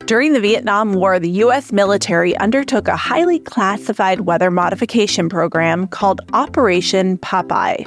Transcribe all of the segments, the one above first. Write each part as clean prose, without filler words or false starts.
During the Vietnam War, the U.S. military undertook a highly classified weather modification program called Operation Popeye.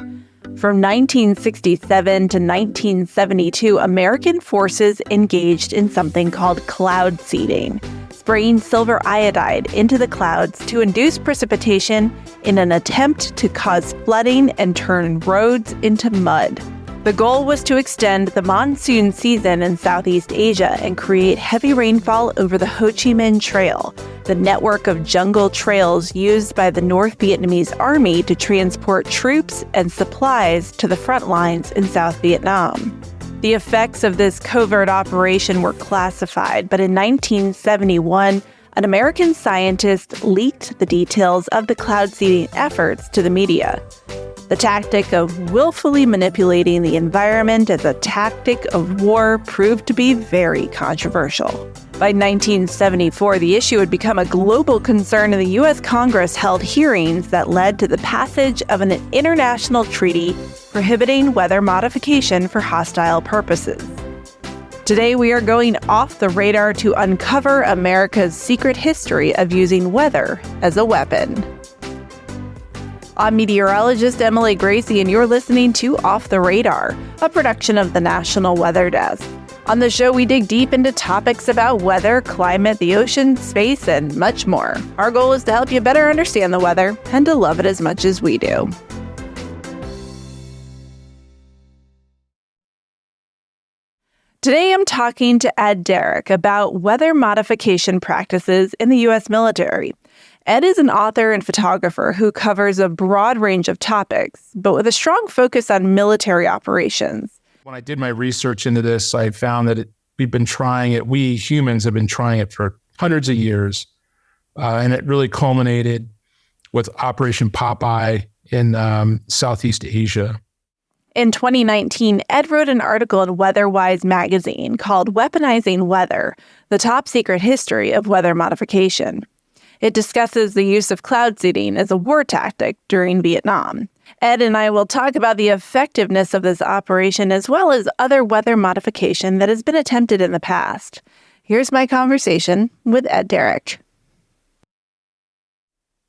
From 1967 to 1972, American forces engaged in something called cloud seeding, spraying silver iodide into the clouds to induce precipitation in an attempt to cause flooding and turn roads into mud. The goal was to extend the monsoon season in Southeast Asia and create heavy rainfall over the Ho Chi Minh Trail, the network of jungle trails used by the North Vietnamese Army to transport troops and supplies to the front lines in South Vietnam. The effects of this covert operation were classified, but in 1971, an American scientist leaked the details of the cloud seeding efforts to the media. The tactic of willfully manipulating the environment as a tactic of war proved to be very controversial. By 1974, the issue had become a global concern, and the U.S. Congress held hearings that led to the passage of an international treaty prohibiting weather modification for hostile purposes. Today, we are going off the radar to uncover America's secret history of using weather as a weapon. I'm meteorologist Emily Gracie, and you're listening to Off the Radar, a production of the National Weather Desk. On the show, we dig deep into topics about weather, climate, the ocean, space, and much more. Our goal is to help you better understand the weather and to love it as much as we do. Today, I'm talking to Ed Darak about weather modification practices in the U.S. military. Ed is an author and photographer who covers a broad range of topics, but with a strong focus on military operations. When I did my research into this, I found that we humans have been trying it for hundreds of years. And it really culminated with Operation Popeye in Southeast Asia. In 2019, Ed wrote an article in WeatherWise magazine called Weaponizing Weather, the top secret history of weather modification. It discusses the use of cloud seeding as a war tactic during Vietnam. Ed and I will talk about the effectiveness of this operation as well as other weather modification that has been attempted in the past. Here's my conversation with Ed Darak.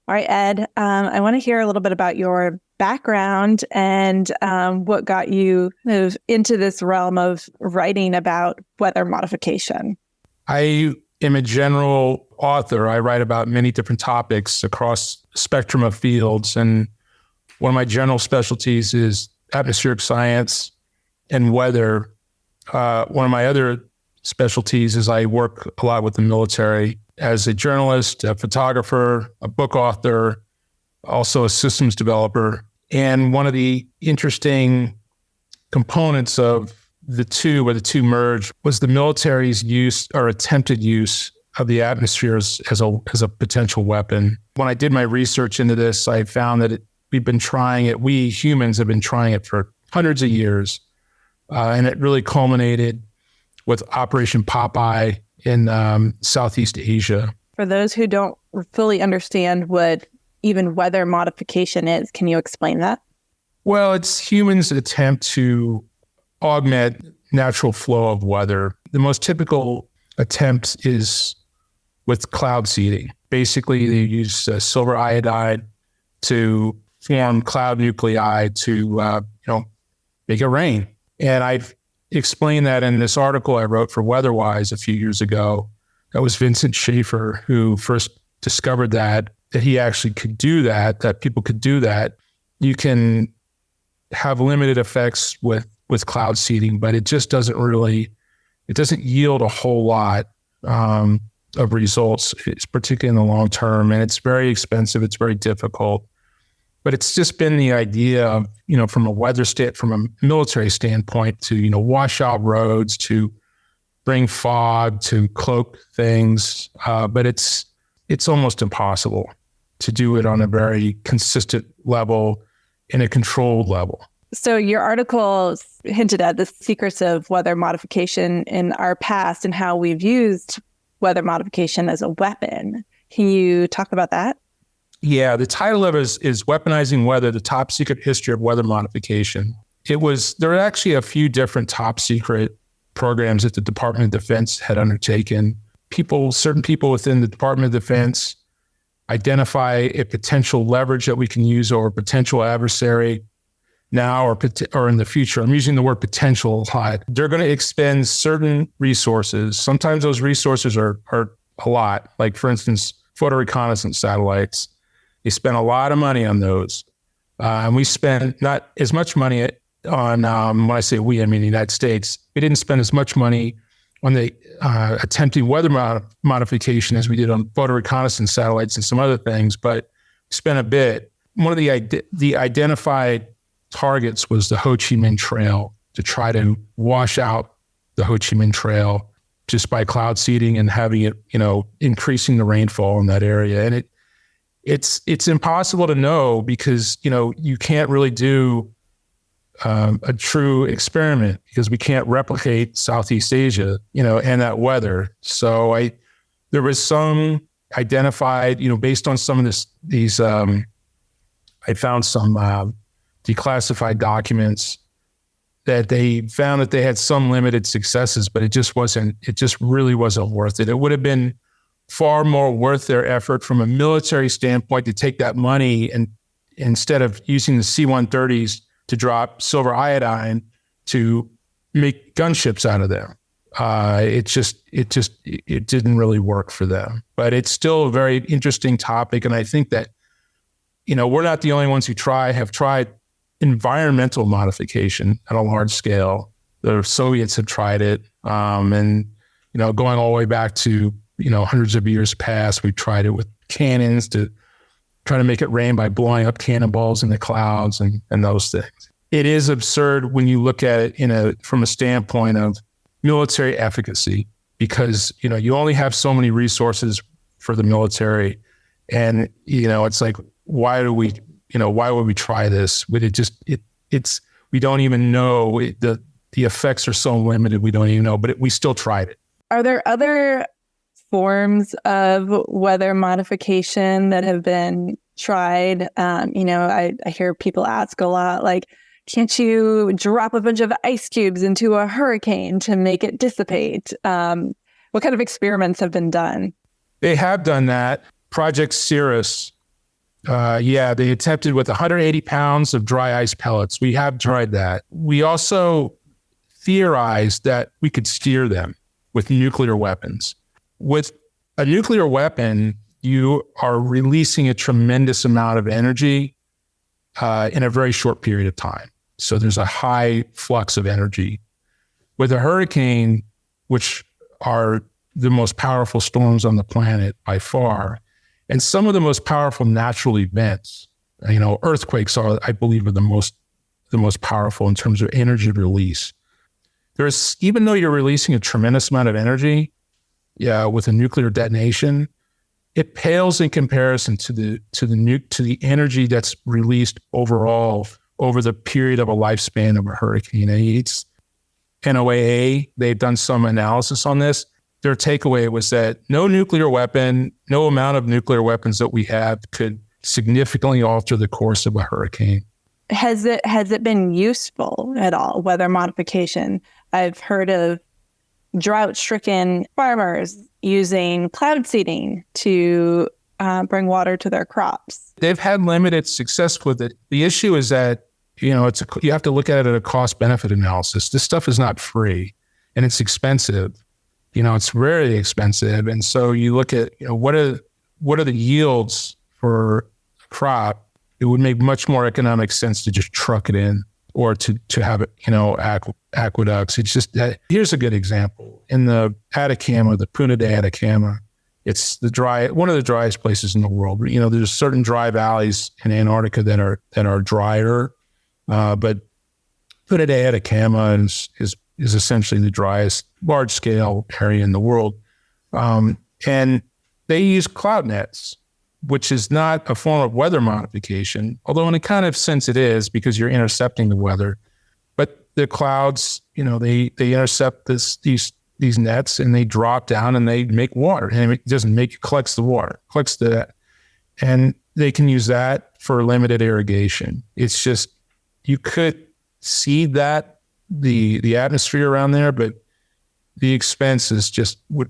All right, Ed, I want to hear a little bit about your background and what got you into this realm of writing about weather modification. I am a general author. I write about many different topics across a spectrum of fields. And one of my general specialties is atmospheric science and weather. One of my other specialties is I work a lot with the military as a journalist, a photographer, a book author, also a systems developer. And one of the interesting components of the two, where the two merged, was the military's use or attempted use of the atmosphere as a potential weapon. When I did my research into this, I found that we humans have been trying it for hundreds of years. And it really culminated with Operation Popeye in Southeast Asia. For those who don't fully understand what even weather modification is, can you explain that? Well, it's humans' attempt to augment natural flow of weather. The most typical attempt is with cloud seeding. Basically, they use silver iodide to form cloud nuclei to make it rain. And I've explained that in this article I wrote for WeatherWise a few years ago. That was Vincent Schaefer who first discovered that he actually could do that people could do that. You can have limited effects with cloud seeding, but it just doesn't yield a whole lot of results, particularly in the long term. And it's very expensive. It's very difficult. But it's just been the idea of, from a military standpoint to, wash out roads, to bring fog, to cloak things. But it's almost impossible to do it on a very consistent level, in a controlled level. So your article hinted at the secrets of weather modification in our past and how we've used weather modification as a weapon. Can you talk about that? Yeah, the title of it is Weaponizing Weather, the Top Secret History of Weather Modification. There are actually a few different top secret programs that the Department of Defense had undertaken. certain people within the Department of Defense identify a potential leverage that we can use over a potential adversary now or in the future. I'm using the word potential a lot. They're going to expend certain resources. Sometimes those resources are a lot. Like, for instance, photo reconnaissance satellites. They spend a lot of money on those. And we spend not as much money on, when I say we, I mean the United States. We didn't spend as much money on the attempting weather modification as we did on photo reconnaissance satellites and some other things, but spent a bit. One of the identified targets was the Ho Chi Minh Trail, to try to wash out the Ho Chi Minh Trail just by cloud seeding and having it, increasing the rainfall in that area. And it's impossible to know because, you can't really do a true experiment because we can't replicate Southeast Asia, and that weather. So there was some identified, based on some of these, I found some declassified documents that they found that they had some limited successes, but it just really wasn't worth it. It would have been far more worth their effort from a military standpoint to take that money and instead of using the C-130s to drop silver iodine to make gunships out of them. It didn't really work for them, but it's still a very interesting topic. And I think that, we're not the only ones who have tried environmental modification at a large scale. The Soviets have tried it. And going all the way back to, hundreds of years past, we tried it with cannons to try to make it rain by blowing up cannonballs in the clouds and those things. It is absurd when you look at it from a standpoint of military efficacy, because, you only have so many resources for the military. And, it's like, why would we try this? We don't even know the effects are so limited. We don't even know, but we still tried it. Are there other forms of weather modification that have been tried? I hear people ask a lot, like, can't you drop a bunch of ice cubes into a hurricane to make it dissipate? What kind of experiments have been done? They have done that. Project Cirrus. They attempted with 180 pounds of dry ice pellets. We have tried that. We also theorized that we could steer them with nuclear weapons. With a nuclear weapon, you are releasing a tremendous amount of energy in a very short period of time. So there's a high flux of energy. With a hurricane, which are the most powerful storms on the planet by far, and some of the most powerful natural events, earthquakes are, I believe, are the most powerful in terms of energy release. Even though you're releasing a tremendous amount of energy, with a nuclear detonation, it pales in comparison to the energy that's released overall over the period of a lifespan of a hurricane. It's NOAA. They've done some analysis on this. Their takeaway was that no amount of nuclear weapons that we have could significantly alter the course of a hurricane. Has it been useful at all, weather modification? I've heard of drought-stricken farmers using cloud seeding to bring water to their crops. They've had limited success with it. The issue is that, you have to look at it at a cost-benefit analysis. This stuff is not free, and it's expensive. It's very expensive. And so you look at, what are the yields for a crop? It would make much more economic sense to just truck it in or to have it, aqueducts. It's just that. Here's a good example. In the Atacama, the Puna de Atacama, it's one of the driest places in the world. There's certain dry valleys in Antarctica that are drier, but Puna de Atacama is essentially the driest large-scale area in the world. And they use cloud nets, which is not a form of weather modification, although in a kind of sense it is because you're intercepting the weather. But the clouds, they intercept these nets and they drop down and they make water. And it collects the water, and they can use that for limited irrigation. It's just, you could seed the atmosphere around there, but the expense is just would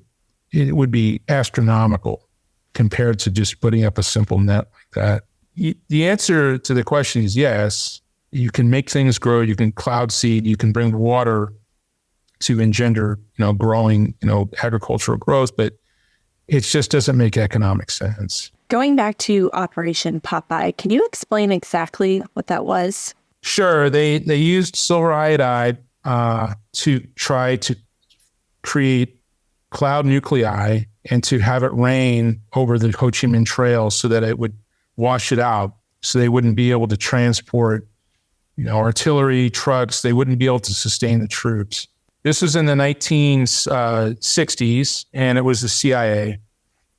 it would be astronomical compared to just putting up a simple net like that. The answer to the question is yes. You can make things grow. You can cloud seed. You can bring water to engender, growing, agricultural growth, but it just doesn't make economic sense. Going back to Operation Popeye, can you explain exactly what that was? Sure. They used silver iodide to try to create cloud nuclei and to have it rain over the Ho Chi Minh Trail so that it would wash it out, so they wouldn't be able to transport, artillery, trucks. They wouldn't be able to sustain the troops. This was in the 1960s, and it was the CIA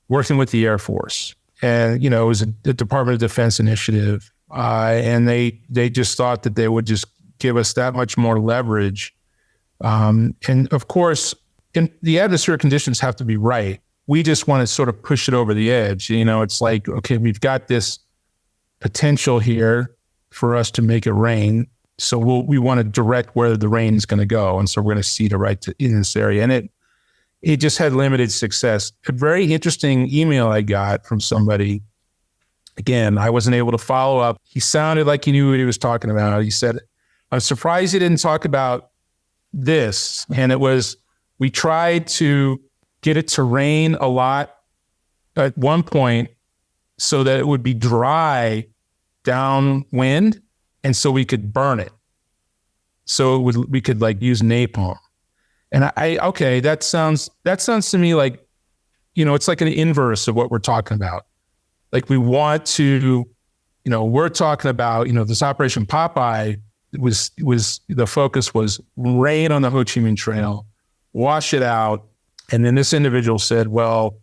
working with the Air Force. And, it was a Department of Defense initiative. And they just thought that they would just give us that much more leverage. And of course, the atmospheric conditions have to be right. We just want to sort of push it over the edge. It's like, okay, we've got this potential here for us to make it rain. So we want to direct where the rain is going to go. And so we're going to seed it right in this area. And it just had limited success. A very interesting email I got from somebody. Again, I wasn't able to follow up. He sounded like he knew what he was talking about. He said, I'm surprised he didn't talk about this. And it was, we tried to get it to rain a lot at one point so that it would be dry downwind, and so we could burn it. So we could use napalm. And okay, that sounds to me like, it's like an inverse of what we're talking about. Like we want to, we're talking about, this Operation Popeye was the focus was rain on the Ho Chi Minh Trail, wash it out. And then this individual said, well,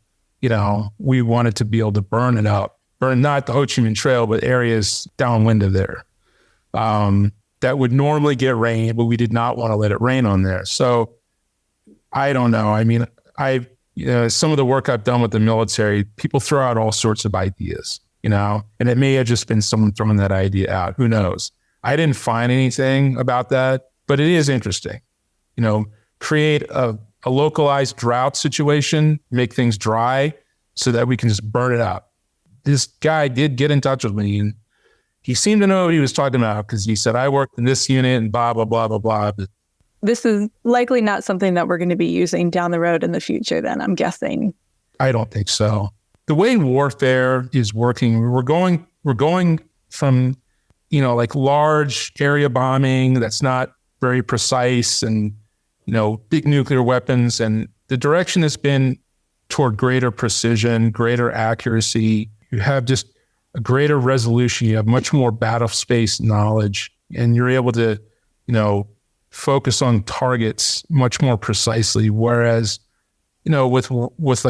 we wanted to be able to burn it up, burn not the Ho Chi Minh Trail, but areas downwind of there that would normally get rain, but we did not want to let it rain on there. So I don't know. I mean, some of the work I've done with the military, people throw out all sorts of ideas, and it may have just been someone throwing that idea out. Who knows? I didn't find anything about that, but it is interesting. Create a localized drought situation, make things dry so that we can just burn it up. This guy did get in touch with me, and he seemed to know what he was talking about because he said, I worked in this unit and blah, blah, blah, blah, blah. But this is likely not something that we're going to be using down the road in the future then, I'm guessing. I don't think so. The way warfare is working, we're going from, large area bombing that's not very precise and, big nuclear weapons. And the direction has been toward greater precision, greater accuracy. You have just a greater resolution. You have much more battle space knowledge, and you're able to, focus on targets much more precisely. Whereas, with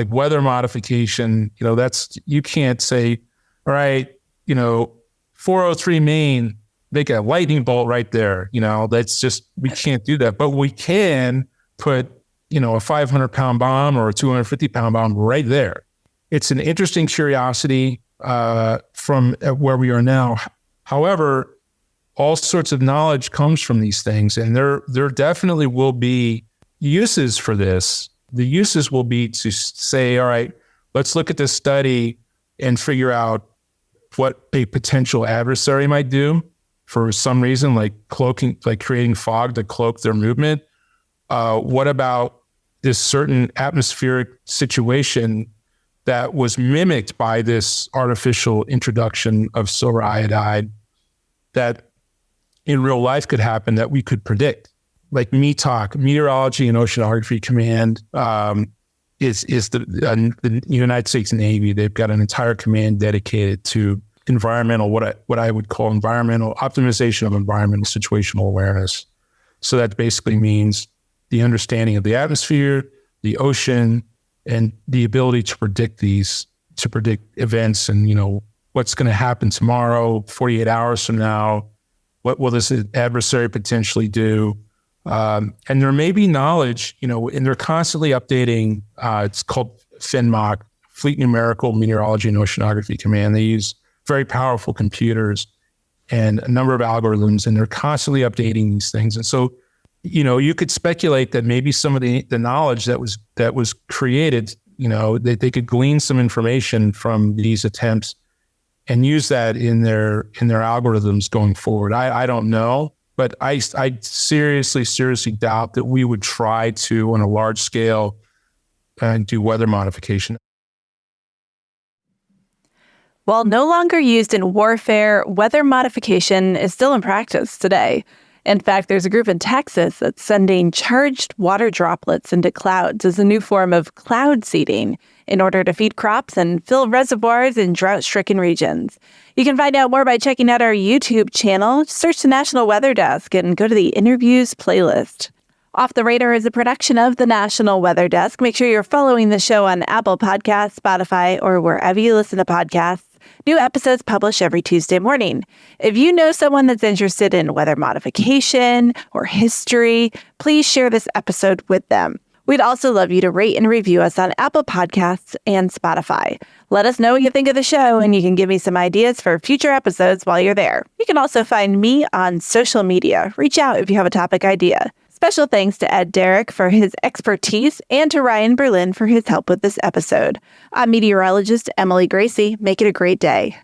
weather modification, you can't say, all right, 403 Maine, make a lightning bolt right there. That's just, we can't do that. But we can put, a 500-pound bomb or a 250-pound bomb right there. It's an interesting curiosity from where we are now. However, all sorts of knowledge comes from these things, and there definitely will be uses for this. The uses will be to say, all right, let's look at this study and figure out what a potential adversary might do for some reason, like creating fog to cloak their movement. What about this certain atmospheric situation that was mimicked by this artificial introduction of silver iodide that in real life could happen that we could predict? Like METOC, Meteorology and Oceanography Command, is the United States Navy. They've got an entire command dedicated to environmental, what I would call environmental optimization of environmental situational awareness. So that basically means the understanding of the atmosphere, the ocean, and the ability to predict events and, what's going to happen tomorrow, 48 hours from now. What will this adversary potentially do? And there may be knowledge, and they're constantly updating. It's called FNMOC, Fleet Numerical Meteorology and Oceanography Command. They use very powerful computers and a number of algorithms, and they're constantly updating these things. And so, you could speculate that maybe some of the knowledge that was created they could glean some information from these attempts and use that in their algorithms going forward. I don't know, but I seriously doubt that we would try to, on a large scale, do weather modification. While no longer used in warfare, weather modification is still in practice today. In fact, there's a group in Texas that's sending charged water droplets into clouds as a new form of cloud seeding in order to feed crops and fill reservoirs in drought-stricken regions. You can find out more by checking out our YouTube channel. Search the National Weather Desk and go to the Interviews playlist. Off the Radar is a production of the National Weather Desk. Make sure you're following the show on Apple Podcasts, Spotify, or wherever you listen to podcasts. New episodes published every Tuesday morning. If you know someone that's interested in weather modification or history, please share this episode with them. We'd also love you to rate and review us on Apple Podcasts and Spotify. Let us know what you think of the show, and you can give me some ideas for future episodes while you're there. You can also find me on social media. Reach out if you have a topic idea. Special thanks to Ed Darak for his expertise and to Ryan Berlin for his help with this episode. I'm meteorologist Emily Gracie. Make it a great day.